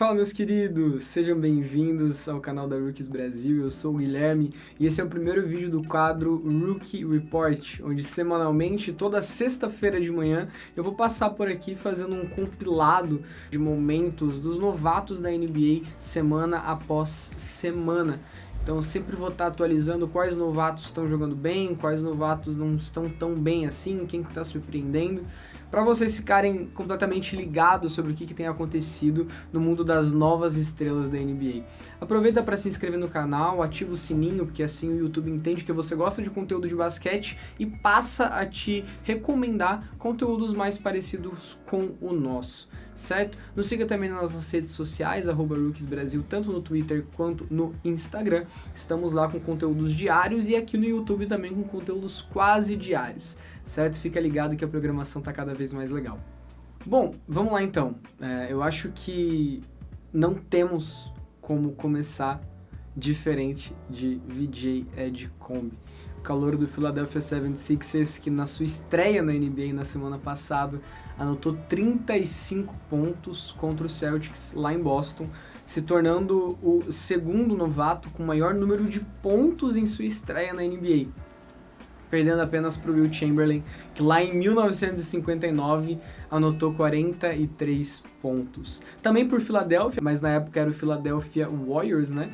Fala, meus queridos! Sejam bem-vindos ao canal da Rookies Brasil. Eu sou o Guilherme e esse é o primeiro vídeo do quadro Rookie Report, onde semanalmente, toda sexta-feira de manhã, eu vou passar por aqui fazendo um compilado de momentos dos novatos da NBA semana após semana. Então eu sempre vou estar atualizando quais novatos estão jogando bem, quais novatos não estão tão bem assim, quem está surpreendendo, para vocês ficarem completamente ligados sobre o que tem acontecido no mundo das novas estrelas da NBA. Aproveita para se inscrever no canal, ativa o sininho, porque assim o YouTube entende que você gosta de conteúdo de basquete e passa a te recomendar conteúdos mais parecidos com o nosso, certo? Nos siga também nas nossas redes sociais, @RookiesBrasil, tanto no Twitter quanto no Instagram. Estamos lá com conteúdos diários e aqui no YouTube também com conteúdos quase diários, certo? Fica ligado que a programação está cada vez mais legal. Bom, vamos lá então. Eu acho que não temos como começar diferente de VJ Edgecombe, o calouro do Philadelphia 76ers, que na sua estreia na NBA na semana passada anotou 35 pontos contra o Celtics lá em Boston, se tornando o segundo novato com maior número de pontos em sua estreia na NBA, perdendo apenas para o Will Chamberlain, que lá em 1959 anotou 43 pontos. Também por Philadelphia, mas na época era o Philadelphia Warriors, né?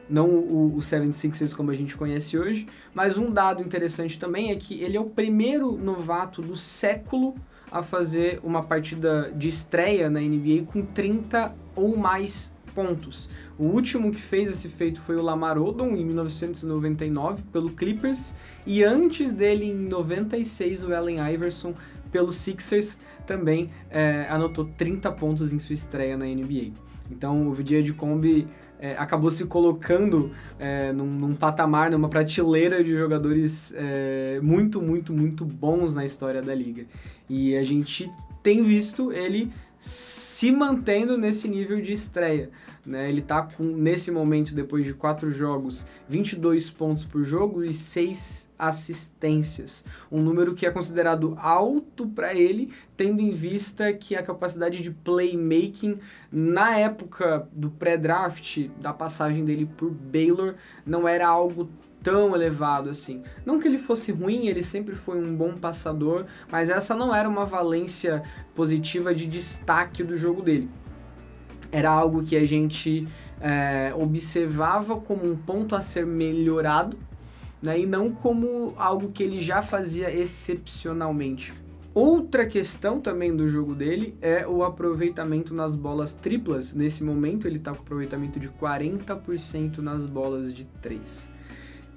Não o 76ers como a gente conhece hoje. Mas um dado interessante também é que ele é o primeiro novato do século a fazer uma partida de estreia na NBA com 30 ou mais pontos. O último que fez esse feito foi o Lamar Odom, em 1999, pelo Clippers, e antes dele, em 96, o Allen Iverson, pelo Sixers, também anotou 30 pontos em sua estreia na NBA. Então, o VJ Edgecombe acabou se colocando num patamar, numa prateleira de jogadores muito bons na história da liga. E a gente tem visto ele se mantendo nesse nível de estreia, né? Ele está nesse momento, depois de 4 jogos, 22 pontos por jogo e 6 assistências. Um número que é considerado alto para ele, tendo em vista que a capacidade de playmaking na época do pré-draft, da passagem dele por Baylor, não era algo tão elevado assim. Não que ele fosse ruim, ele sempre foi um bom passador, mas essa não era uma valência positiva de destaque do jogo dele. Era algo que a gente observava como um ponto a ser melhorado, né, e não como algo que ele já fazia excepcionalmente. Outra questão também do jogo dele é o aproveitamento nas bolas triplas. Nesse momento ele está com aproveitamento de 40% nas bolas de 3.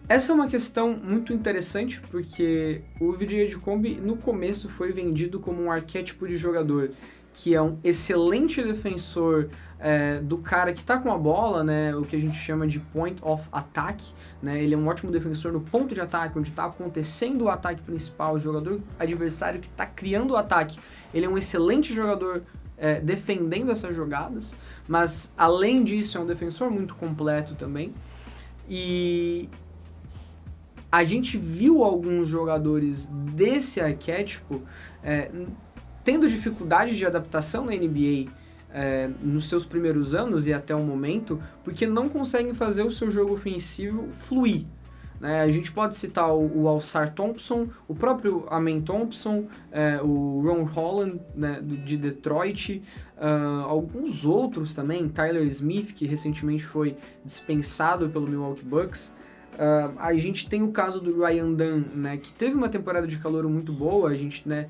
Essa é uma questão muito interessante porque o VJ Edgecombe no começo foi vendido como um arquétipo de jogador que é um excelente defensor do cara que está com a bola, né, o que a gente chama de point of attack, né, ele é um ótimo defensor no ponto de ataque, onde está acontecendo o ataque principal, o jogador adversário que está criando o ataque, ele é um excelente jogador defendendo essas jogadas, mas além disso é um defensor muito completo também, e a gente viu alguns jogadores desse arquétipo tendo dificuldade de adaptação na NBA nos seus primeiros anos e até o momento, porque não conseguem fazer o seu jogo ofensivo fluir. Né? A gente pode citar o Ausar Thompson, o próprio Amen Thompson, o Ron Holland, né, de Detroit, alguns outros também, Tyler Smith, que recentemente foi dispensado pelo Milwaukee Bucks. A gente tem o caso do Ryan Dunn, né, que teve uma temporada de calouro muito boa, a gente, né,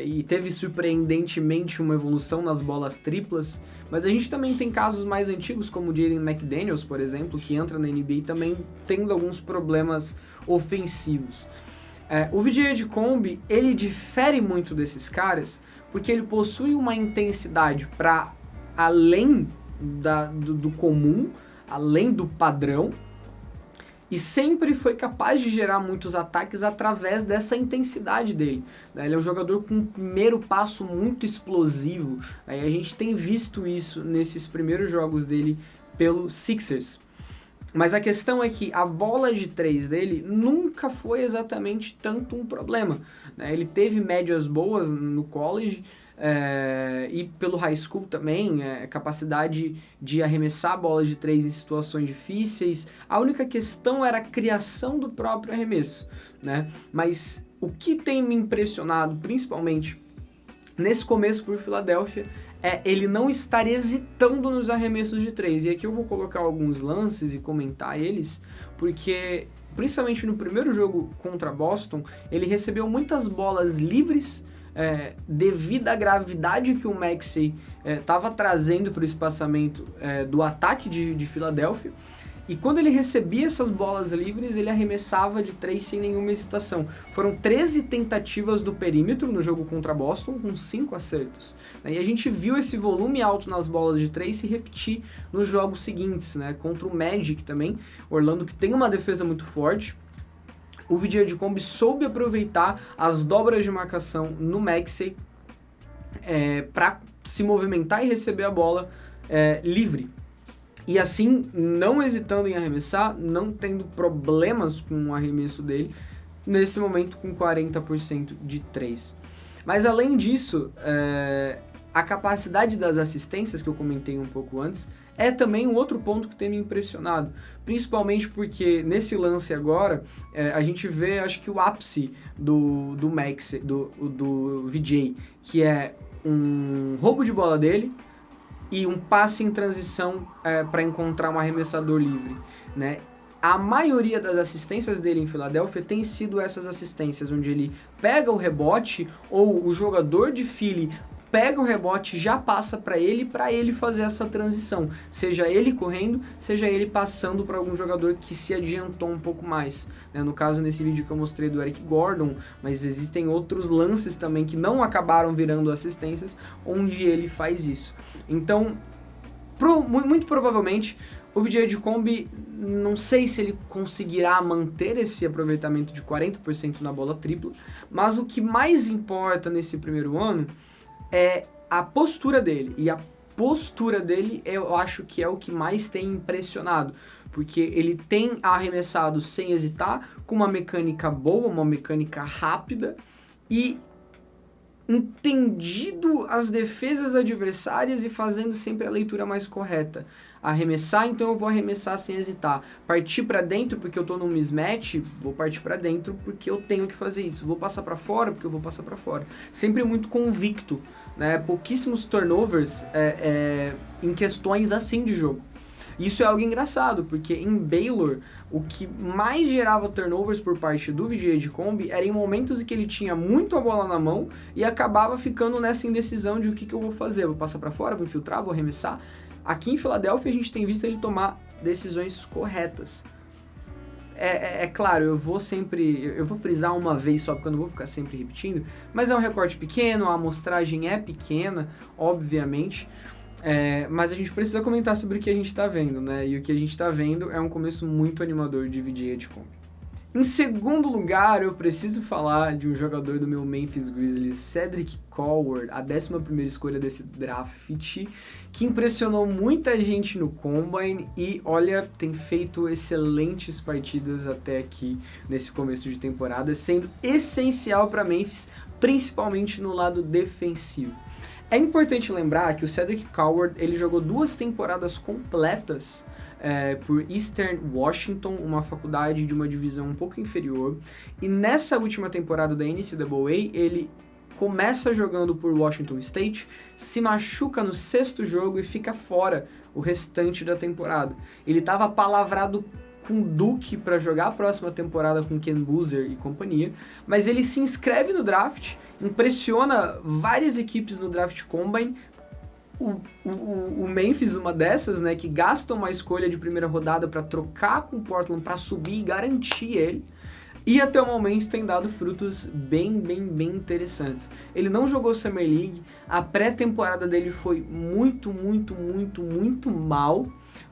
e teve surpreendentemente uma evolução nas bolas triplas, mas a gente também tem casos mais antigos como o Jaden McDaniels, por exemplo, que entra na NBA também tendo alguns problemas ofensivos. O VJ Edgecombe, ele difere muito desses caras porque ele possui uma intensidade para além do comum, além do padrão, e sempre foi capaz de gerar muitos ataques através dessa intensidade dele. Ele é um jogador com um primeiro passo muito explosivo. A gente tem visto isso nesses primeiros jogos dele pelo Sixers. Mas a questão é que a bola de 3 dele nunca foi exatamente tanto um problema. Ele teve médias boas no college, e pelo high school também, capacidade de arremessar bolas de 3 em situações difíceis. A única questão era a criação do próprio arremesso, né? Mas o que tem me impressionado, principalmente nesse começo por Filadélfia, é ele não estar hesitando nos arremessos de 3. E aqui eu vou colocar alguns lances e comentar eles, porque principalmente no primeiro jogo contra Boston, ele recebeu muitas bolas livres devido à gravidade que o Maxey estava trazendo para o espaçamento do ataque de Filadélfia. E quando ele recebia essas bolas livres, ele arremessava de 3 sem nenhuma hesitação. Foram 13 tentativas do perímetro no jogo contra Boston, com 5 acertos. E a gente viu esse volume alto nas bolas de 3 se repetir nos jogos seguintes, né? Contra o Magic também, Orlando, que tem uma defesa muito forte. O VJ Edgecombe soube aproveitar as dobras de marcação no Maxey para se movimentar e receber a bola livre. E assim, não hesitando em arremessar, não tendo problemas com o arremesso dele, nesse momento com 40% de 3. Mas além disso, a capacidade das assistências, que eu comentei um pouco antes, é também um outro ponto que tem me impressionado. Principalmente porque nesse lance agora, a gente vê, acho que o ápice do Max, do VJ, que é um roubo de bola dele, e um passe em transição para encontrar um arremessador livre, né? A maioria das assistências dele em Filadélfia tem sido essas assistências, onde ele pega o rebote, ou o jogador de Philly pega o rebote e já passa para ele fazer essa transição. Seja ele correndo, seja ele passando para algum jogador que se adiantou um pouco mais, né? No caso, nesse vídeo que eu mostrei do Eric Gordon, mas existem outros lances também que não acabaram virando assistências, onde ele faz isso. Então, muito provavelmente, o VJ Edgecombe, não sei se ele conseguirá manter esse aproveitamento de 40% na bola tripla, mas o que mais importa nesse primeiro ano é a postura dele. E a postura dele, eu acho que é o que mais tem impressionado, porque ele tem arremessado sem hesitar, com uma mecânica boa, uma mecânica rápida, e entendido as defesas adversárias e fazendo sempre a leitura mais correta. Arremessar, então eu vou arremessar sem hesitar. Partir para dentro porque eu tô num mismatch, vou partir para dentro porque eu tenho que fazer isso. Vou passar para fora porque eu vou passar para fora. Sempre muito convicto, né? Pouquíssimos turnovers em questões assim de jogo. Isso é algo engraçado, porque em Baylor, o que mais gerava turnovers por parte do VJ Edgecombe era em momentos em que ele tinha muito a bola na mão e acabava ficando nessa indecisão de o que eu vou fazer. Vou passar para fora, vou infiltrar, vou arremessar. Aqui em Filadélfia a gente tem visto ele tomar decisões corretas. É claro, eu vou frisar uma vez só, porque eu não vou ficar sempre repetindo, mas é um recorte pequeno, a amostragem é pequena, obviamente, mas a gente precisa comentar sobre o que a gente está vendo, né? E o que a gente está vendo é um começo muito animador de VJ Edgecombe. Em segundo lugar, eu preciso falar de um jogador do meu Memphis Grizzlies, Cedric Coward, a 11ª escolha desse draft, que impressionou muita gente no Combine e, olha, tem feito excelentes partidas até aqui nesse começo de temporada, sendo essencial para Memphis, principalmente no lado defensivo. É importante lembrar que o Cedric Coward, ele jogou 2 temporadas completas por Eastern Washington, uma faculdade de uma divisão um pouco inferior, e nessa última temporada da NCAA, ele começa jogando por Washington State, se machuca no 6º jogo e fica fora o restante da temporada. Ele estava palavrado com Duke para jogar a próxima temporada com Ken Boozer e companhia, mas ele se inscreve no draft, impressiona várias equipes no draft Combine, o Memphis, uma dessas, né, que gasta uma escolha de primeira rodada para trocar com o Portland para subir e garantir ele, e até o momento tem dado frutos bem interessantes. Ele não jogou Summer League, a pré-temporada dele foi muito mal,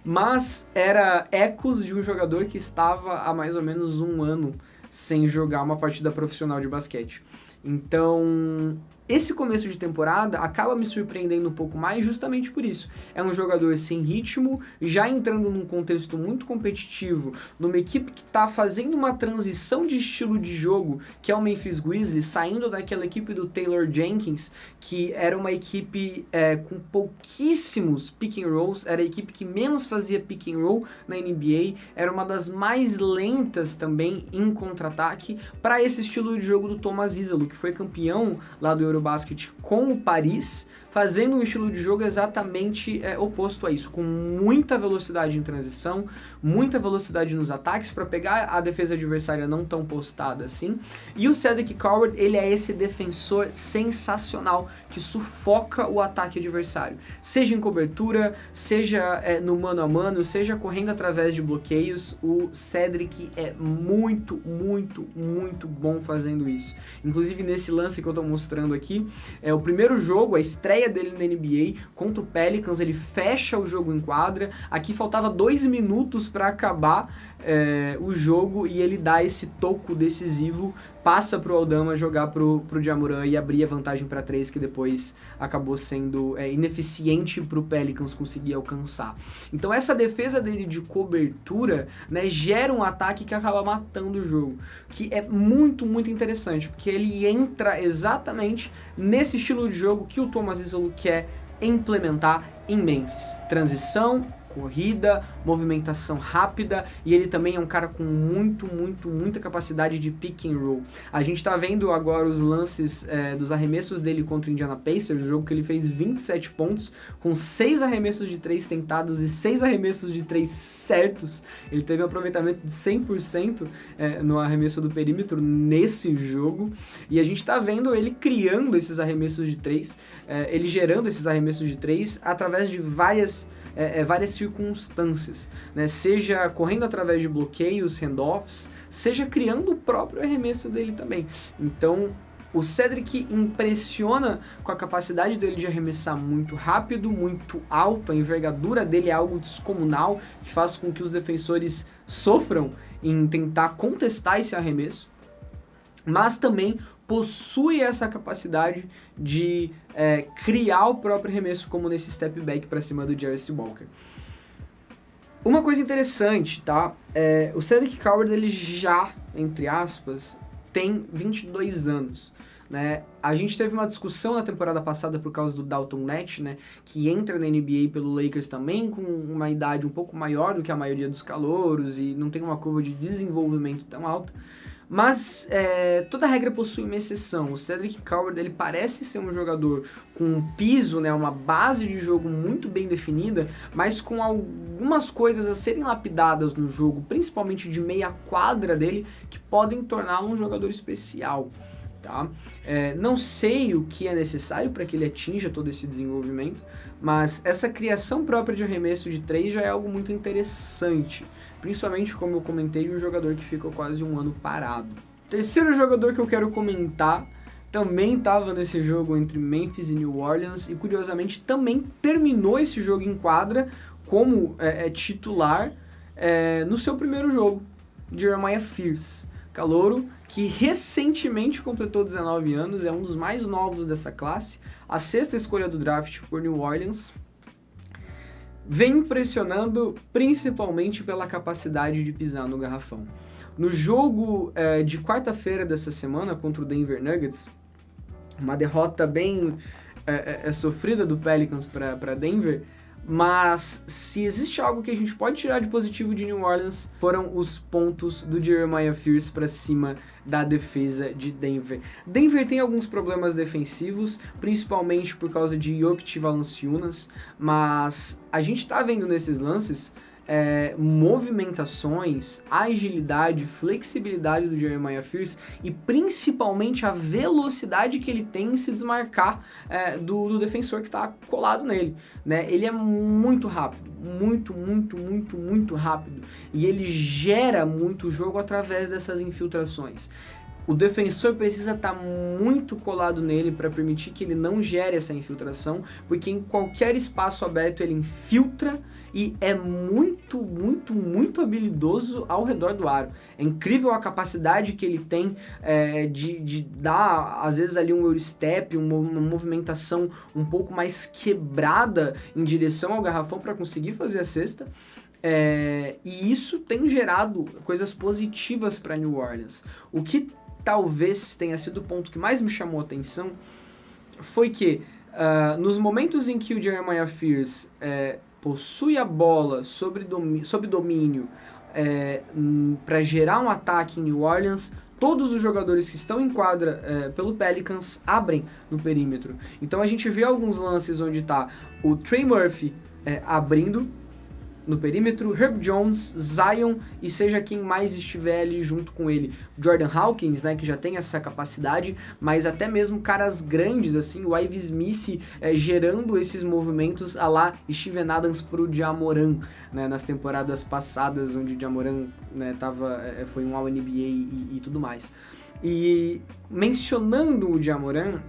mas era ecos de um jogador que estava há mais ou menos um ano sem jogar uma partida profissional de basquete. Então, esse começo de temporada acaba me surpreendendo um pouco mais justamente por isso. É um jogador sem ritmo, já entrando num contexto muito competitivo, numa equipe que está fazendo uma transição de estilo de jogo, que é o Memphis Grizzlies, saindo daquela equipe do Taylor Jenkins, que era uma equipe com pouquíssimos pick and rolls, era a equipe que menos fazia pick and roll na NBA, era uma das mais lentas também em contra-ataque, para esse estilo de jogo do Thomas Izalo, que foi campeão lá do Eurobasket com o Paris, fazendo um estilo de jogo exatamente oposto a isso, com muita velocidade em transição, muita velocidade nos ataques para pegar a defesa adversária não tão postada assim. E o Cedric Coward, ele é esse defensor sensacional que sufoca o ataque adversário, seja em cobertura, seja no mano a mano, seja correndo através de bloqueios. O Cedric é muito, muito, muito bom fazendo isso. Inclusive nesse lance que eu estou mostrando aqui, é o primeiro jogo, a estreia dele na NBA contra o Pelicans, ele fecha o jogo em quadra. Aqui faltava 2 minutos para acabar o jogo e ele dá esse toco decisivo, passa pro Aldama jogar pro Ja Morant e abrir a vantagem para 3, que depois acabou sendo ineficiente pro Pelicans conseguir alcançar. Então essa defesa dele de cobertura, né, gera um ataque que acaba matando o jogo, que é muito, muito interessante, porque ele entra exatamente nesse estilo de jogo que o Thomas Izalo quer implementar em Memphis. Transição, corrida, movimentação rápida, e ele também é um cara com muita capacidade de pick and roll. A gente tá vendo agora os lances dos arremessos dele contra o Indiana Pacers, o jogo que ele fez 27 pontos, com 6 arremessos de 3 tentados e 6 arremessos de 3 certos. Ele teve um aproveitamento de 100% no arremesso do perímetro nesse jogo, e a gente tá vendo ele criando esses arremessos de 3, ele gerando esses arremessos de 3 através de várias circunstâncias, né? Seja correndo através de bloqueios, handoffs, seja criando o próprio arremesso dele também. Então, o Cedric impressiona com a capacidade dele de arremessar muito rápido, muito alto, a envergadura dele é algo descomunal, que faz com que os defensores sofram em tentar contestar esse arremesso, mas também possui essa capacidade de criar o próprio arremesso, como nesse step back para cima do Jarvis Walker. Uma coisa interessante, tá? O Cedric Coward, ele já, entre aspas, tem 22 anos. Né? A gente teve uma discussão na temporada passada por causa do Dalton Necht, né, que entra na NBA pelo Lakers também com uma idade um pouco maior do que a maioria dos calouros e não tem uma curva de desenvolvimento tão alta. Mas toda regra possui uma exceção. O Cedric Coward, ele parece ser um jogador com um piso, né, uma base de jogo muito bem definida, mas com algumas coisas a serem lapidadas no jogo, principalmente de meia quadra dele, que podem torná-lo um jogador especial. Tá? Não sei o que é necessário para que ele atinja todo esse desenvolvimento, mas essa criação própria de arremesso de 3 já é algo muito interessante, principalmente, como eu comentei, um jogador que ficou quase um ano parado. Terceiro jogador que eu quero comentar também estava nesse jogo entre Memphis e New Orleans e, curiosamente, também terminou esse jogo em quadra como titular no seu primeiro jogo, Jeremiah Fears, calouro que recentemente completou 19 anos, é um dos mais novos dessa classe, a 6ª escolha do draft por New Orleans. Vem impressionando principalmente pela capacidade de pisar no garrafão. No jogo de quarta-feira dessa semana contra o Denver Nuggets, uma derrota bem sofrida do Pelicans para Denver, mas se existe algo que a gente pode tirar de positivo de New Orleans, foram os pontos do Jeremiah Fears para cima da defesa de Denver. Denver tem alguns problemas defensivos, principalmente por causa de Jokic e Valanciunas, mas a gente está vendo nesses lances movimentações, agilidade, flexibilidade do Jeremiah Fears e principalmente a velocidade que ele tem em se desmarcar do defensor que está colado nele, né? Ele é muito rápido, muito rápido, e ele gera muito jogo através dessas infiltrações. o defensor precisa estar muito colado nele para permitir que ele não gere essa infiltração, porque em qualquer espaço aberto ele infiltra e é muito habilidoso ao redor do aro. É incrível a capacidade que ele tem de dar, às vezes, ali um Eurostep, uma movimentação um pouco mais quebrada em direção ao garrafão para conseguir fazer a cesta. E isso tem gerado coisas positivas para New Orleans. O que talvez tenha sido o ponto que mais me chamou a atenção foi que nos momentos em que o Jeremiah Fears possui a bola sob domínio para gerar um ataque em New Orleans, todos os jogadores que estão em quadra pelo Pelicans abrem no perímetro. Então a gente vê alguns lances onde está o Trey Murphy abrindo no perímetro, Herb Jones, Zion e seja quem mais estiver ali junto com ele. Jordan Hawkins, né, que já tem essa capacidade, mas até mesmo caras grandes, assim, o Ives Smith gerando esses movimentos a lá Steven Adams pro Ja-Morant, né, nas temporadas passadas, onde o Ja-Morant, né, foi um All-NBA e tudo mais. E mencionando o Ja-Morant,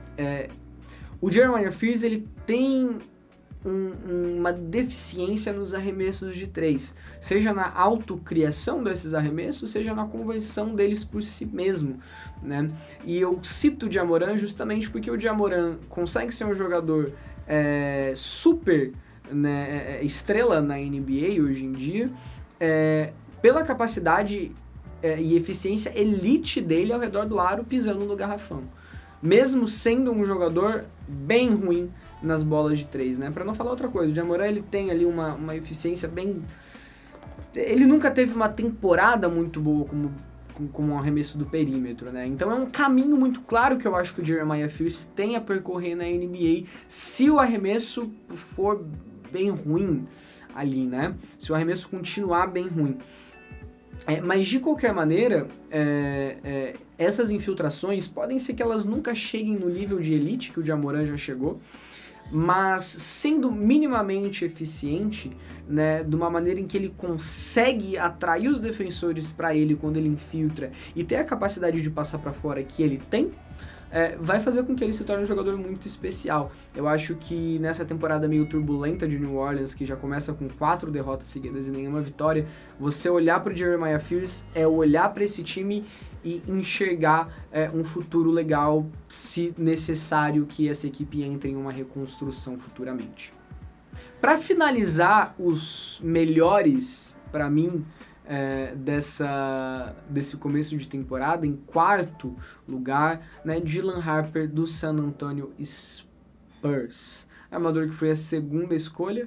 o Jeremiah Fears, ele tem uma deficiência nos arremessos de 3, seja na autocriação desses arremessos, seja na conversão deles por si mesmo, né? E eu cito o Ja-Morant justamente porque o Ja-Morant consegue ser um jogador super, né, estrela na NBA hoje em dia, pela capacidade e eficiência elite dele ao redor do aro pisando no garrafão, mesmo sendo um jogador bem ruim nas bolas de 3, né? Pra não falar outra coisa, o Ja-Morant, ele tem ali uma eficiência bem... Ele nunca teve uma temporada muito boa como um arremesso do perímetro, né? Então é um caminho muito claro que eu acho que o Jeremiah Fears tem a percorrer na NBA se o arremesso for bem ruim ali, né? Se o arremesso continuar bem ruim. Mas de qualquer maneira, essas infiltrações podem ser que elas nunca cheguem no nível de elite que o Ja-Morant já chegou, mas sendo minimamente eficiente, né, de uma maneira em que ele consegue atrair os defensores para ele quando ele infiltra e ter a capacidade de passar para fora que ele tem, vai fazer com que ele se torne um jogador muito especial. Eu acho que nessa temporada meio turbulenta de New Orleans, que já começa com 4 derrotas seguidas e nenhuma vitória, você olhar para o Jeremiah Fears é olhar para esse time e enxergar um futuro legal, se necessário que essa equipe entre em uma reconstrução futuramente. Para finalizar, os melhores, para mim, desse começo de temporada, em 4º lugar, né, Dylan Harper do San Antonio Spurs. Armador que foi a 2ª escolha,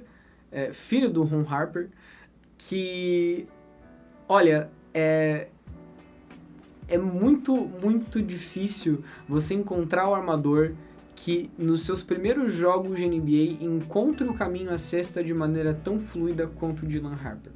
filho do Ron Harper, que, olha, é muito difícil você encontrar o armador que nos seus primeiros jogos de NBA encontre o caminho à cesta de maneira tão fluida quanto o Dylan Harper.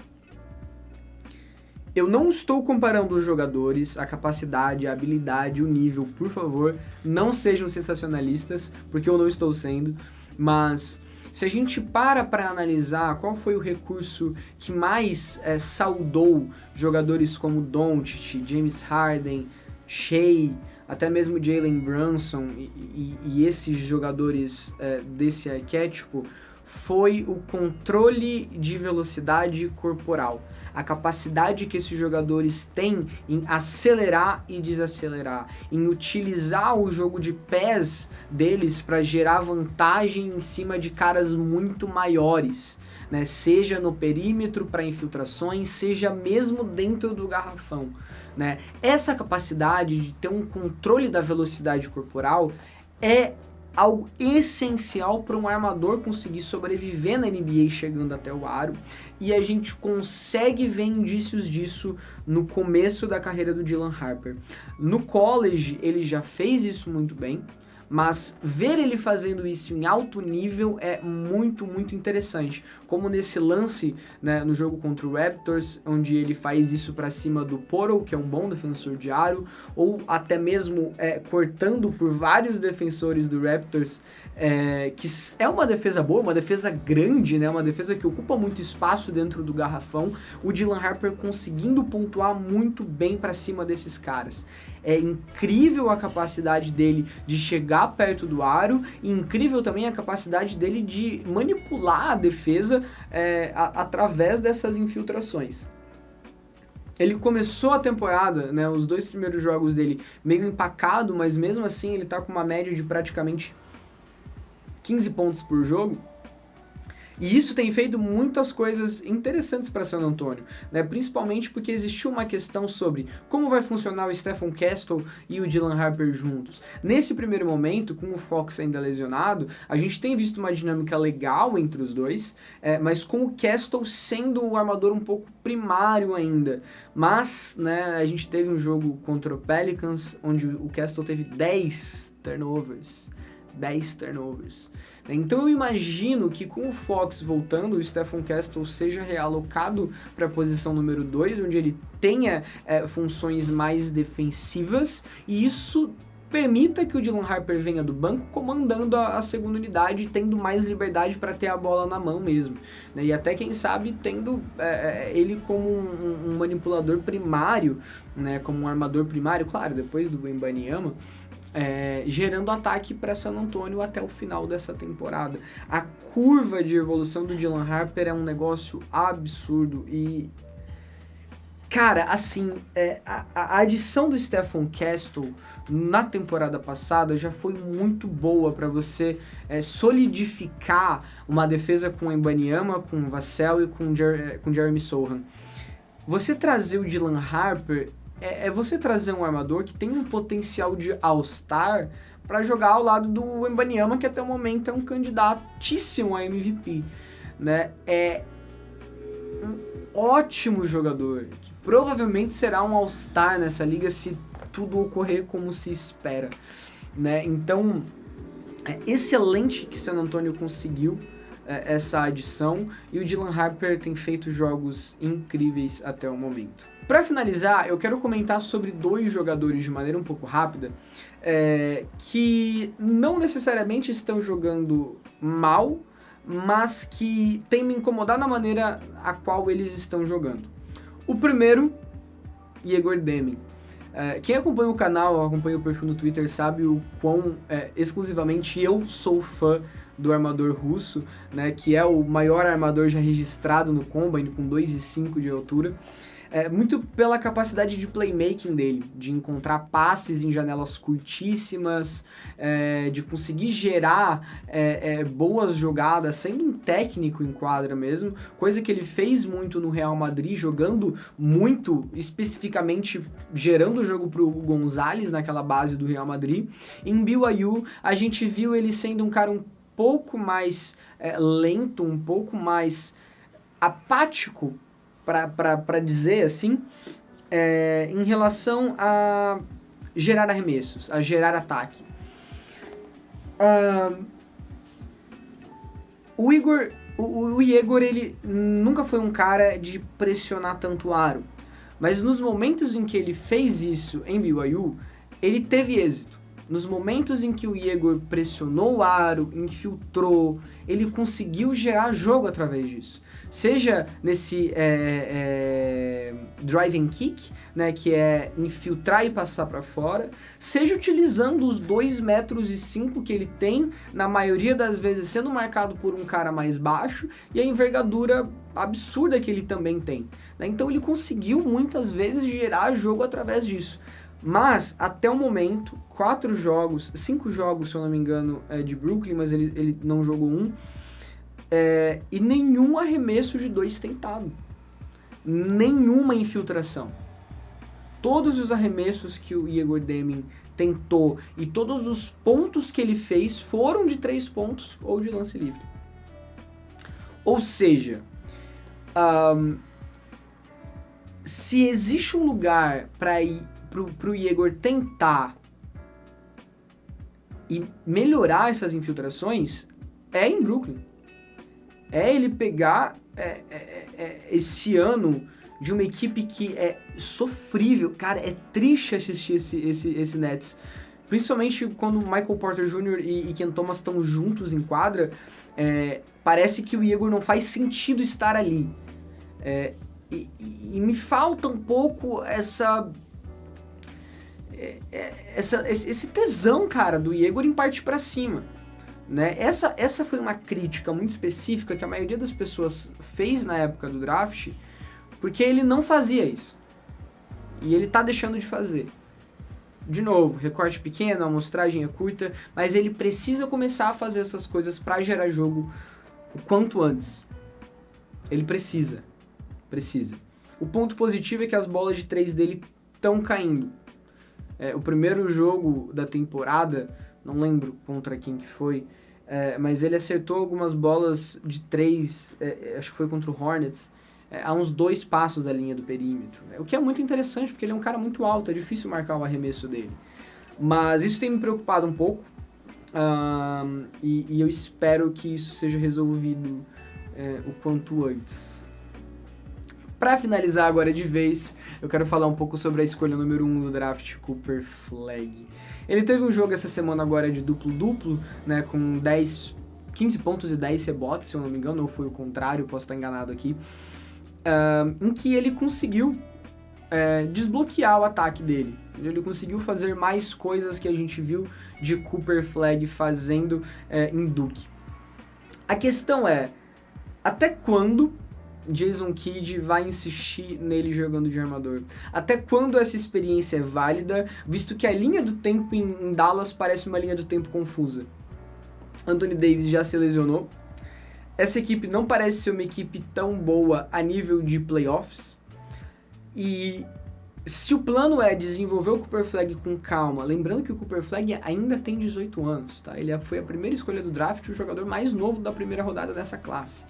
Eu não estou comparando os jogadores, a capacidade, a habilidade, o nível, por favor, não sejam sensacionalistas, porque eu não estou sendo, mas se a gente para analisar qual foi o recurso que mais saudou jogadores como Doncic, James Harden, Shea, até mesmo Jalen Brunson e esses jogadores desse arquétipo, foi o controle de velocidade corporal. A capacidade que esses jogadores têm em acelerar e desacelerar, em utilizar o jogo de pés deles para gerar vantagem em cima de caras muito maiores, né? Seja no perímetro para infiltrações, seja mesmo dentro do garrafão, né? Essa capacidade de ter um controle da velocidade corporal é algo essencial para um armador conseguir sobreviver na NBA chegando até o aro, e a gente consegue ver indícios disso no começo da carreira do Dylan Harper. No college ele já fez isso muito bem, mas ver ele fazendo isso em alto nível é muito interessante, como nesse lance, né, no jogo contra o Raptors, onde ele faz isso para cima do Portal, que é um bom defensor de aro, ou até mesmo cortando por vários defensores do Raptors, que é uma defesa boa, uma defesa grande, né, uma defesa que ocupa muito espaço dentro do garrafão, o Dylan Harper conseguindo pontuar muito bem para cima desses caras. É incrível a capacidade dele de chegar perto do aro e incrível também a capacidade dele de manipular a defesa através dessas infiltrações. Ele começou a temporada, né, os 2 primeiros jogos dele meio empacado, mas mesmo assim ele tá com uma média de praticamente 15 pontos por jogo. E isso tem feito muitas coisas interessantes para San Antonio, né? Principalmente porque existiu uma questão sobre como vai funcionar o Stephon Castle e o Dylan Harper juntos. Nesse primeiro momento, com o Fox ainda lesionado, a gente tem visto uma dinâmica legal entre os dois, mas com o Castle sendo o armador um pouco primário ainda. Mas, né, a gente teve um jogo contra o Pelicans, onde o Castle teve 10 turnovers. Então eu imagino que com o Fox voltando, o Stephon Castle seja realocado para a posição número 2, onde ele tenha funções mais defensivas, e isso permita que o Dylan Harper venha do banco comandando a segunda unidade, tendo mais liberdade para ter a bola na mão mesmo, né? E até quem sabe tendo ele como um manipulador primário, né? Como um armador primário, claro, depois do Wembanyama, gerando ataque para San Antonio até o final dessa temporada. A curva de evolução do Dylan Harper é um negócio absurdo e, cara, assim, a adição do Stephon Castle na temporada passada já foi muito boa para você solidificar uma defesa com o Wembanyama, com o Vassell e com Jeremy Sohan. Você trazer o Dylan Harper você trazer um armador que tem um potencial de All-Star para jogar ao lado do Wembanyama, que até o momento é um candidatíssimo a MVP, né? É um ótimo jogador, que provavelmente será um All-Star nessa liga se tudo ocorrer como se espera, né? Então, é excelente que San Antonio conseguiu essa adição, e o Dylan Harper tem feito jogos incríveis até o momento. Para finalizar, eu quero comentar sobre 2 jogadores de maneira um pouco rápida, que não necessariamente estão jogando mal, mas que tem me incomodado na maneira a qual eles estão jogando. O primeiro, Igor Deming. Quem acompanha o canal, acompanha o perfil no Twitter, sabe o quão exclusivamente eu sou fã do armador russo, né, que é o maior armador já registrado no Combine, com 2,5 de altura. Muito pela capacidade de playmaking dele, de encontrar passes em janelas curtíssimas, de conseguir gerar boas jogadas, sendo um técnico em quadra mesmo, coisa que ele fez muito no Real Madrid, jogando muito, especificamente gerando o jogo para o Gonzalez naquela base do Real Madrid. Em BYU, a gente viu ele sendo um cara um pouco mais lento, um pouco mais apático, para dizer assim, em relação a gerar arremessos, a gerar ataque. O Igor, ele nunca foi um cara de pressionar tanto o aro, mas nos momentos em que ele fez isso em BYU, ele teve êxito. Nos momentos em que o Igor pressionou o aro, infiltrou, ele conseguiu gerar jogo através disso. Seja nesse drive and kick, né, que é infiltrar e passar para fora, seja utilizando os 2,5 metros que ele tem, na maioria das vezes sendo marcado por um cara mais baixo, e a envergadura absurda que ele também tem, né? Então ele conseguiu muitas vezes gerar jogo através disso. Mas, até o momento, 5 jogos, se eu não me engano, de Brooklyn, mas ele não jogou um, e nenhum arremesso de 2 tentado. Nenhuma infiltração. Todos os arremessos que o Igor Deming tentou e todos os pontos que ele fez foram de 3 pontos ou de lance livre. Ou seja, se existe um lugar para ir pro Igor tentar e melhorar essas infiltrações, é em Brooklyn. É ele pegar esse ano de uma equipe que é sofrível. Cara, é triste assistir esse Nets. Principalmente quando Michael Porter Jr. e Ken Thomas estão juntos em quadra, parece que o Igor não faz sentido estar ali. E me falta um pouco esse tesão, cara, do Igor em partir pra cima. Né? Essa foi uma crítica muito específica que a maioria das pessoas fez na época do draft, porque ele não fazia isso. E ele tá deixando de fazer. De novo, recorte pequeno, a amostragem é curta, mas ele precisa começar a fazer essas coisas para gerar jogo o quanto antes. Ele precisa. O ponto positivo é que as bolas de 3 dele estão caindo. O primeiro jogo da temporada, não lembro contra quem que foi, mas ele acertou algumas bolas de 3, acho que foi contra o Hornets, a uns 2 passos da linha do perímetro. O que é muito interessante, porque ele é um cara muito alto, é difícil marcar o arremesso dele. Mas isso tem me preocupado um pouco, e eu espero que isso seja resolvido o quanto antes. Para finalizar agora de vez, eu quero falar um pouco sobre a escolha número 1 do draft, Cooper Flagg. Ele teve um jogo essa semana agora de duplo-duplo, né, com 15 pontos e 10 rebotes, se eu não me engano, ou foi o contrário, posso estar enganado aqui, em que ele conseguiu desbloquear o ataque dele. Ele conseguiu fazer mais coisas que a gente viu de Cooper Flagg fazendo em Duke. A questão é, até quando Jason Kidd vai insistir nele jogando de armador? Até quando essa experiência é válida, visto que a linha do tempo em Dallas parece uma linha do tempo confusa? Anthony Davis já se lesionou. Essa equipe não parece ser uma equipe tão boa a nível de playoffs. E se o plano é desenvolver o Cooper Flagg com calma, lembrando que o Cooper Flagg ainda tem 18 anos, tá? Ele foi a primeira escolha do draft, o jogador mais novo da primeira rodada dessa classe.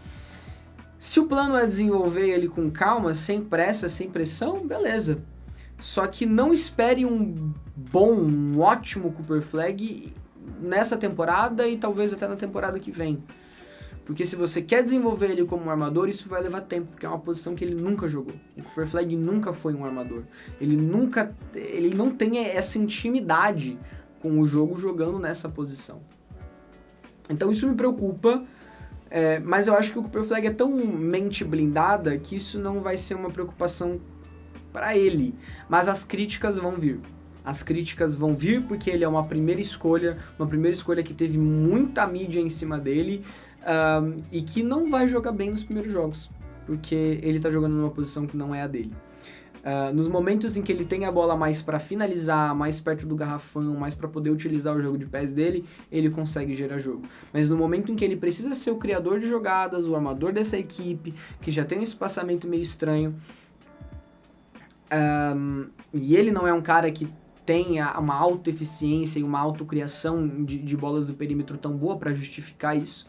Se o plano é desenvolver ele com calma, sem pressa, sem pressão, beleza. Só que não espere um ótimo Cooper Flagg nessa temporada e talvez até na temporada que vem. Porque se você quer desenvolver ele como um armador, isso vai levar tempo, porque é uma posição que ele nunca jogou. O Cooper Flagg nunca foi um armador. Ele não tem essa intimidade com o jogo jogando nessa posição. Então isso me preocupa, mas eu acho que o Cooper Flagg é tão mente blindada que isso não vai ser uma preocupação para ele. Mas as críticas vão vir. As críticas vão vir porque ele é uma primeira escolha que teve muita mídia em cima dele, e que não vai jogar bem nos primeiros jogos, porque ele tá jogando numa posição que não é a dele. Nos momentos em que ele tem a bola mais para finalizar, mais perto do garrafão, mais para poder utilizar o jogo de pés dele, ele consegue gerar jogo. Mas no momento em que ele precisa ser o criador de jogadas, o armador dessa equipe, que já tem um espaçamento meio estranho, e ele não é um cara que tenha uma alta eficiência e uma autocriação de bolas do perímetro tão boa para justificar isso,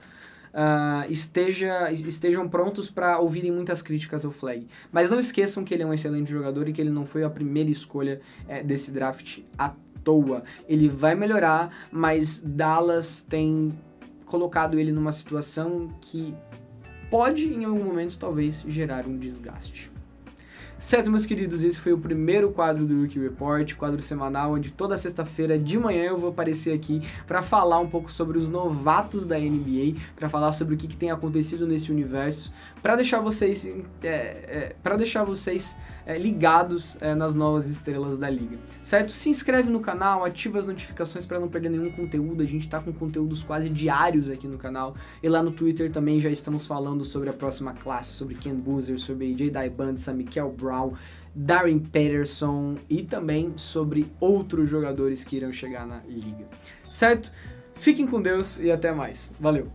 estejam prontos para ouvirem muitas críticas ao Flagg. Mas não esqueçam que ele é um excelente jogador e que ele não foi a primeira escolha desse draft à toa. Ele vai melhorar, mas Dallas tem colocado ele numa situação que pode, em algum momento, talvez, gerar um desgaste. Certo, meus queridos, esse foi o primeiro quadro do Rookie Report, quadro semanal, onde toda sexta-feira de manhã eu vou aparecer aqui para falar um pouco sobre os novatos da NBA, para falar sobre o que tem acontecido nesse universo, para deixar vocês, ligados nas novas estrelas da liga, certo? Se inscreve no canal, ativa as notificações para não perder nenhum conteúdo, a gente está com conteúdos quase diários aqui no canal, e lá no Twitter também já estamos falando sobre a próxima classe, sobre Ken Boozer, sobre AJ Dybantsa, Mikel Brown, Darren Patterson e também sobre outros jogadores que irão chegar na liga, certo? Fiquem com Deus e até mais. Valeu!